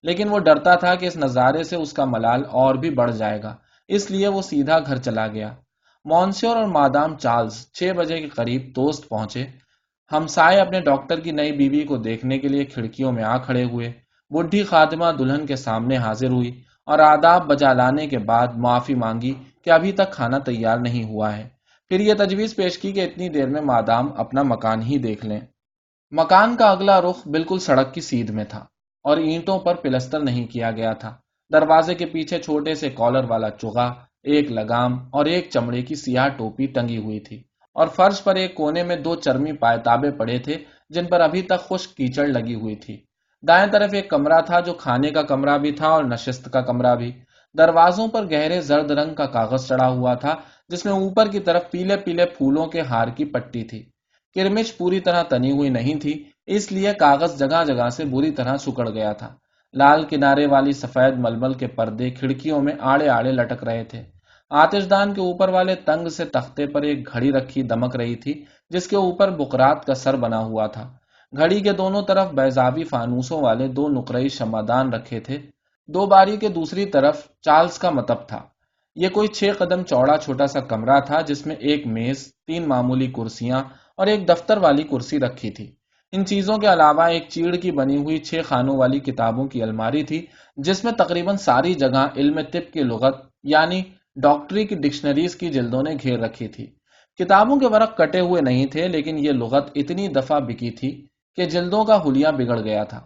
لیکن وہ ڈرتا تھا کہ اس نظارے سے اس کا ملال اور بھی بڑھ جائے گا، اس لیے وہ سیدھا گھر چلا گیا۔ مونسیور اور مادام چارلز 6 بجے کے قریب توست پہنچے۔ ہمسائے اپنے ڈاکٹر کی نئی بیوی کو دیکھنے کے لیے کھڑکیوں میں آ کھڑے ہوئے۔ بڈھی خادمہ دلہن کے سامنے حاضر ہوئی اور آداب بجا لانے کے بعد معافی مانگی کہ ابھی تک کھانا تیار نہیں ہوا ہے۔ پھر یہ تجویز پیش کی کہ اتنی دیر میں مادام اپنا مکان ہی دیکھ لیں۔ مکان کا اگلا رخ بالکل سڑک کی سیدھ میں تھا اور اینٹوں پر پلستر نہیں کیا گیا تھا۔ دروازے کے پیچھے چھوٹے سے کالر والا چغا، ایک لگام اور ایک چمڑے کی سیاہ ٹوپی ٹنگی ہوئی تھی، اور فرش پر ایک کونے میں 2 چرمی پائتابے پڑے تھے جن پر ابھی تک خشک کیچڑ لگی ہوئی تھی۔ دائیں طرف ایک کمرہ تھا جو کھانے کا کمرہ بھی تھا اور نشست کا کمرہ بھی۔ دروازوں پر گہرے زرد رنگ کا کاغذ چڑھا ہوا تھا جس میں اوپر کی طرف پیلے پیلے پھولوں کے ہار کی پٹی تھی۔ کرمچ پوری طرح تنی ہوئی نہیں تھی، اس لیے کاغذ جگہ جگہ سے بری طرح سکڑ گیا تھا۔ لال کنارے والی سفید ململ کے پردے کھڑکیوں میں آڑے آڑے لٹک رہے تھے۔ آتش دان کے اوپر والے تنگ سے تختے پر ایک گھڑی رکھی دمک رہی تھی جس کے اوپر بقرات کا سر بنا ہوا تھا۔ گھڑی کے دونوں طرف بیضاوی فانوسوں والے 2 نقرئی شمعدان رکھے تھے۔ 2 باری کے دوسری طرف چارلز کا مطب تھا۔ یہ کوئی 6 قدم چوڑا چھوٹا سا کمرہ تھا جس میں ایک میز، 3 معمولی کرسیاں اور ایک دفتر والی کرسی رکھی تھی۔ ان چیزوں کے علاوہ ایک چیڑ کی بنی ہوئی 6 خانوں والی کتابوں کی الماری تھی جس میں تقریباً ساری جگہ علم طب کی لغت یعنی ڈاکٹری کی ڈکشنریز کی جلدوں نے گھیر رکھی تھی۔ کتابوں کے ورق کٹے ہوئے نہیں تھے لیکن یہ لغت اتنی دفعہ بکی تھی کہ جلدوں کا حلیہ بگڑ گیا تھا۔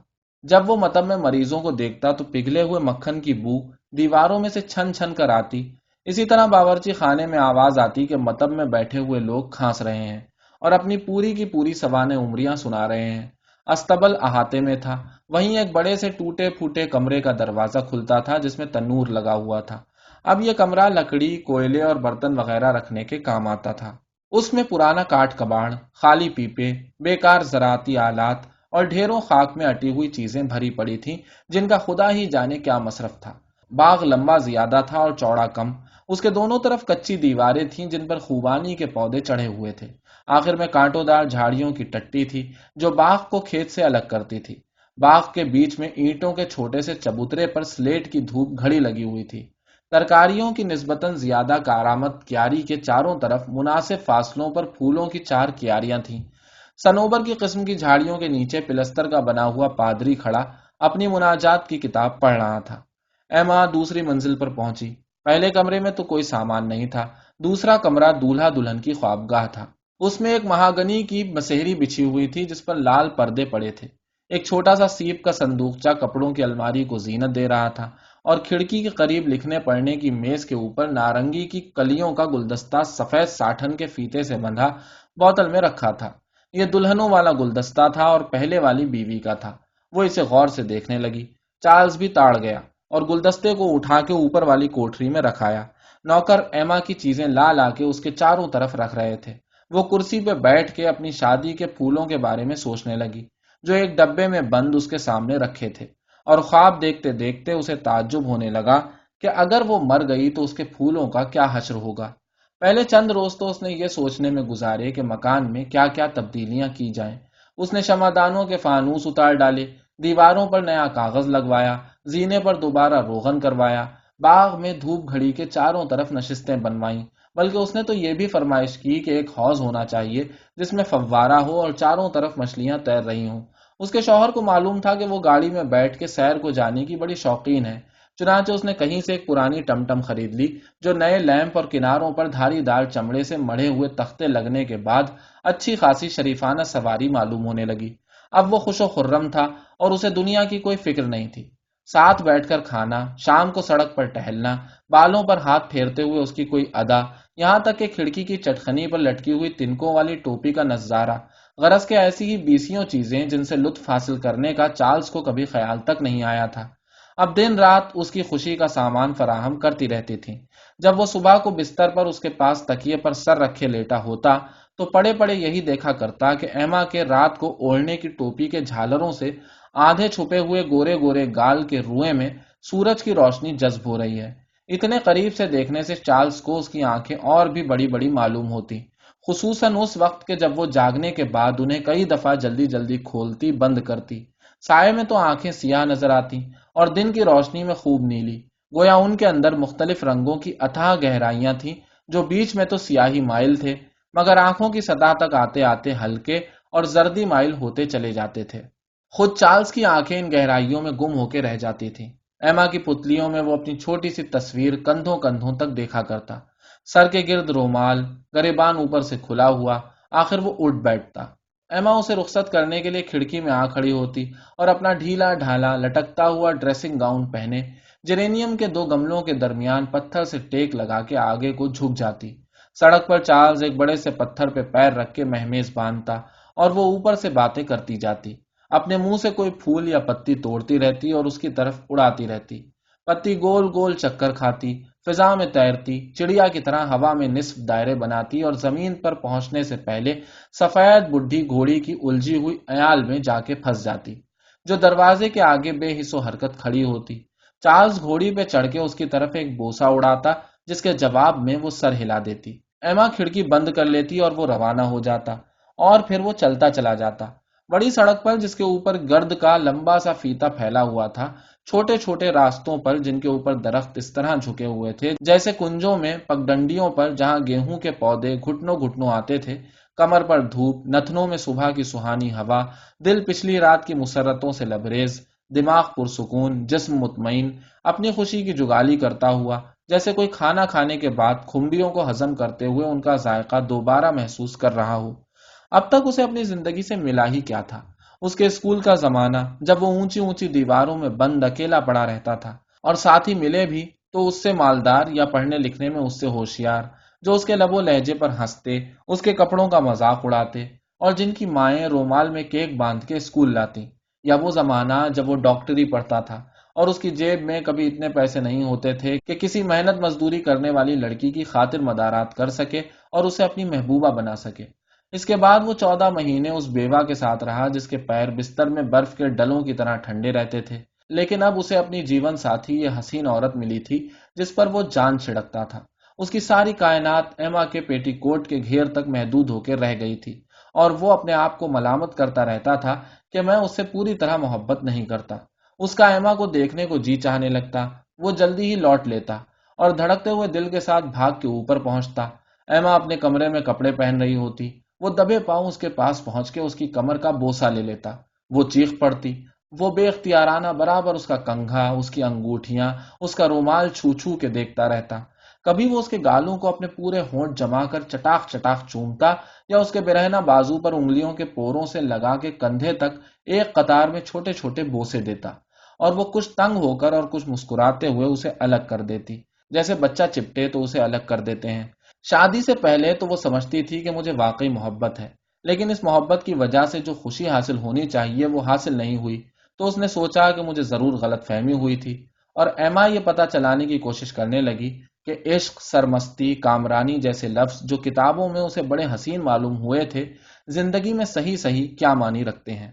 جب وہ مطب میں مریضوں کو دیکھتا تو پگھلے ہوئے مکھن کی بو دیواروں میں سے چھن چھن کر آتی۔ اسی طرح باورچی خانے میں آواز آتی کہ مطب میں بیٹھے ہوئے لوگ کھانس رہے ہیں اور اپنی پوری کی پوری سوانح عمریاں سنا رہے ہیں۔ استبل احاطے میں تھا۔ وہیں ایک بڑے سے ٹوٹے پھوٹے کمرے کا دروازہ کھلتا تھا جس میں تنور لگا ہوا تھا۔ اب یہ کمرہ لکڑی، کوئلے اور برتن وغیرہ رکھنے کے کام آتا تھا۔ اس میں پرانا کاٹ کباڑ، خالی پیپے، بیکار زراعتی آلات اور ڈھیروں خاک میں اٹی ہوئی چیزیں بھری پڑی تھیں جن کا خدا ہی جانے کیا مصرف تھا۔ باغ لمبا زیادہ تھا اور چوڑا کم۔ اس کے دونوں طرف کچی دیواریں تھیں جن پر خوبانی کے پودے چڑھے ہوئے تھے۔ آخر میں کانٹوں دار جھاڑیوں کی ٹٹی تھی جو باغ کو کھیت سے الگ کرتی تھی۔ باغ کے بیچ میں اینٹوں کے چھوٹے سے چبوترے پر سلیٹ کی دھوپ گھڑی لگی ہوئی تھی۔ ترکاریوں کی نسبتاً زیادہ کارآمد کیاری کے چاروں طرف مناسب فاصلوں پر پھولوں کی 4 کیاریاں تھیں۔ سنوبر کی قسم کی جھاڑیوں کے نیچے پلستر کا بنا ہوا پادری کھڑا اپنی مناجات کی کتاب پڑھ رہا تھا۔ ایما دوسری منزل پر پہنچی۔ پہلے کمرے میں تو کوئی سامان نہیں تھا۔ دوسرا کمرہ دولہا دلہن کی خوابگاہ تھا۔ اس میں ایک مہاگنی کی مسہری بچھی ہوئی تھی جس پر لال پردے پڑے تھے۔ ایک چھوٹا سا سیپ کا صندوقچہ کپڑوں کی الماری کو زینت دے رہا تھا اور کھڑکی کے قریب لکھنے پڑھنے کی میز کے اوپر نارنگی کی کلیوں کا گلدستہ سفید ساٹھن کے فیتے سے بندھا بوتل میں رکھا تھا۔ یہ دلہنوں والا گلدستہ تھا اور پہلے والی بیوی کا تھا۔ وہ اسے غور سے دیکھنے لگی۔ چارلز بھی تاڑ گیا اور گلدستے کو اٹھا کے اوپر والی کوٹری میں رکھایا۔ نوکر ایما کی چیزیں لا لا کے اس کے چاروں طرف رکھ رہے تھے۔ وہ کرسی پہ بیٹھ کے اپنی شادی کے پھولوں کے بارے میں سوچنے لگی جو ایک ڈبے میں بند اس کے سامنے رکھے تھے، اور خواب دیکھتے دیکھتے اسے تعجب ہونے لگا کہ اگر وہ مر گئی تو اس کے پھولوں کا کیا حشر ہوگا۔ پہلے چند روز تو اس نے یہ سوچنے میں گزارے کہ مکان میں کیا کیا تبدیلیاں کی جائیں۔ اس نے شمعدانوں کے فانوس اتار ڈالے، دیواروں پر نیا کاغذ لگوایا، زینے پر دوبارہ روغن کروایا، باغ میں دھوپ گھڑی کے چاروں طرف نشستیں بنوائیں، بلکہ اس نے تو یہ بھی فرمائش کی کہ ایک حوض ہونا چاہیے جس میں فوارہ ہو اور چاروں طرف مچھلیاں تیر رہی ہوں۔ اس کے شوہر کو معلوم تھا کہ وہ گاڑی میں بیٹھ کے سیر کو جانے کی بڑی شوقین ہے، چنانچہ اس نے کہیں سے ایک پرانی ٹمٹم خرید لی جو نئے لیمپ اور کناروں پر دھاری دار چمڑے سے مڑے ہوئے تختے لگنے کے بعد اچھی خاصی شریفانہ سواری معلوم ہونے لگی۔ اب وہ خوش و خرم تھا اور اسے دنیا کی کوئی فکر نہیں تھی۔ ساتھ بیٹھ کر کھانا، شام کو سڑک پر ٹہلنا، بالوں پر ہاتھ پھیرتے ہوئے اس کی کوئی ادا، یہاں تک کہ کھڑکی کی چٹخنی پر لٹکی ہوئی تنکوں والی ٹوپی کا نظارہ، غرض کے ایسی ہی بیسیوں چیزیں جن سے لطف حاصل کرنے کا چارلز کو کبھی خیال تک نہیں آیا تھا، اب دن رات اس کی خوشی کا سامان فراہم کرتی رہتی تھیں۔ جب وہ صبح کو بستر پر اس کے پاس تکیے پر سر رکھے لیٹا ہوتا تو پڑے پڑے یہی دیکھا کرتا کہ ایما کے رات کو اوڑھنے کی ٹوپی کے جھالروں سے آدھے چھپے ہوئے گورے گورے گال کے روئے میں سورج کی روشنی جذب ہو رہی ہے۔ اتنے قریب سے دیکھنے سے چارلز کو اس کی آنکھیں اور بھی بڑی بڑی معلوم ہوتی، خصوصاً اس وقت کہ جب وہ جاگنے کے بعد انہیں کئی دفعہ جلدی جلدی کھولتی بند کرتی۔ سائے میں تو آنکھیں سیاہ نظر آتی اور دن کی روشنی میں خوب نیلی، گویا ان کے اندر مختلف رنگوں کی اتھاہ گہرائیاں تھیں جو بیچ میں تو سیاہی مائل تھے مگر آنکھوں کی سطح تک آتے آتے ہلکے اور زردی مائل ہوتے چلے جاتے تھے۔ خود چارلز کی آنکھیں ان گہرائیوں میں گم ہو کے رہ جاتی تھیں۔ ایما کی پتلیوں میں وہ اپنی چھوٹی سی تصویر کندھوں کندھوں تک دیکھا کرتا، سر کے گرد رومال، گریبان اوپر سے کھلا ہوا، آخر وہ اٹھ بیٹھتا۔ ایما اسے رخصت کرنے کے لیے کھڑکی میں آ کھڑی ہوتی اور اپنا ڈھیلا ڈھالا لٹکتا ہوا ڈریسنگ گاؤن پہنے جرینیم کے دو گملوں کے درمیان پتھر سے ٹیک لگا کے آگے کو جھک جاتی۔ سڑک پر چارلز ایک بڑے سے پتھر پہ پیر رکھ کے مہمیز باندھتا اور وہ اوپر سے باتیں کرتی جاتی، اپنے منہ سے کوئی پھول یا پتی توڑتی رہتی اور اس کی طرف اڑاتی رہتی۔ پتی گول گول چکر کھاتی، فضا میں تیرتی، چڑیا کی طرح ہوا میں نصف دائرے بناتی اور زمین پر پہنچنے سے پہلے سفید بڈھی گھوڑی کی الجھی ہوئی ایال میں جا کے پھنس جاتی جو دروازے کے آگے بے حس و حرکت کھڑی ہوتی۔ چارلز گھوڑی پہ چڑھ کے اس کی طرف ایک بوسہ اڑاتا جس کے جواب میں وہ سر ہلا دیتی۔ ایما کھڑکی بند کر لیتی اور وہ روانہ ہو جاتا اور پھر وہ چلتا چلا جاتا۔ بڑی سڑک پر جس کے اوپر گرد کا لمبا سا فیتا پھیلا ہوا تھا، چھوٹے چھوٹے راستوں پر جن کے اوپر درخت اس طرح جھکے ہوئے تھے جیسے کنجوں میں پگڈنڈیوں پر جہاں گیہوں کے پودے گھٹنوں گھٹنوں آتے تھے، کمر پر دھوپ، نتنوں میں صبح کی سہانی ہوا، دل پچھلی رات کی مسرتوں سے لبریز، دماغ پرسکون، جسم مطمئن، اپنی خوشی کی جگالی کرتا ہوا جیسے کوئی کھانا کھانے کے بعد کھمبیوں کو ہضم کرتے ہوئے ان کا ذائقہ دوبارہ محسوس کر رہا ہو۔ اب تک اسے اپنی زندگی سے ملا ہی کیا تھا؟ اس کے اسکول کا زمانہ جب وہ اونچی اونچی دیواروں میں بند اکیلا پڑا رہتا تھا، اور ساتھ ہی ملے بھی تو اس سے مالدار یا پڑھنے لکھنے میں اس سے ہوشیار، جو اس کے لب و لہجے پر ہنستے، اس کے کپڑوں کا مذاق اڑاتے اور جن کی مائیں رومال میں کیک باندھ کے اسکول لاتی۔ یا وہ زمانہ جب وہ ڈاکٹری پڑھتا تھا اور اس کی جیب میں کبھی اتنے پیسے نہیں ہوتے تھے کہ کسی محنت مزدوری کرنے والی لڑکی کی خاطر مدارات کر سکے اور اسے اپنی محبوبہ بنا سکے۔ اس کے بعد وہ 14 مہینے اس بیوہ کے ساتھ رہا جس کے پیر بستر میں برف کے ڈلوں کی طرح ٹھنڈے رہتے تھے، لیکن اب اسے اپنی جیون ساتھی یہ حسین عورت ملی تھی جس پر وہ جان چھڑکتا تھا۔ اس کی ساری کائنات ایما کے پیٹی کوٹ کے گھیر تک محدود ہو کے رہ گئی تھی اور وہ اپنے آپ کو ملامت کرتا رہتا تھا کہ میں اس سے پوری طرح محبت نہیں کرتا۔ اس کا ایما کو دیکھنے کو جی چاہنے لگتا، وہ جلدی ہی لوٹ لیتا اور دھڑکتے ہوئے دل کے ساتھ بھاگ کے اوپر پہنچتا۔ ایما اپنے کمرے میں کپڑے پہن رہی ہوتی، وہ دبے پاؤں اس کے پاس پہنچ کے اس کی کمر کا بوسہ لے لیتا، وہ چیخ پڑتی، وہ بے اختیارانہ برابر اس کا کنگھا، اس کی انگوٹھیاں، اس کا رومال چھو چھو کے دیکھتا رہتا۔ کبھی وہ اس کے گالوں کو اپنے پورے ہونٹ جما کر چٹاخ چٹاخ چومتا یا اس کے برہنہ بازو پر انگلیوں کے پوروں سے لگا کے کندھے تک ایک قطار میں چھوٹے چھوٹے بوسے دیتا، اور وہ کچھ تنگ ہو کر اور کچھ مسکراتے ہوئے اسے الگ کر دیتی، جیسے بچہ چپٹے تو اسے الگ کر دیتے ہیں۔ شادی سے پہلے تو وہ سمجھتی تھی کہ مجھے واقعی محبت ہے، لیکن اس محبت کی وجہ سے جو خوشی حاصل ہونی چاہیے وہ حاصل نہیں ہوئی، تو اس نے سوچا کہ مجھے ضرور غلط فہمی ہوئی تھی، اور ایما یہ پتہ چلانے کی کوشش کرنے لگی کہ عشق، سرمستی، کامرانی جیسے لفظ جو کتابوں میں اسے بڑے حسین معلوم ہوئے تھے، زندگی میں صحیح صحیح کیا معنی رکھتے ہیں۔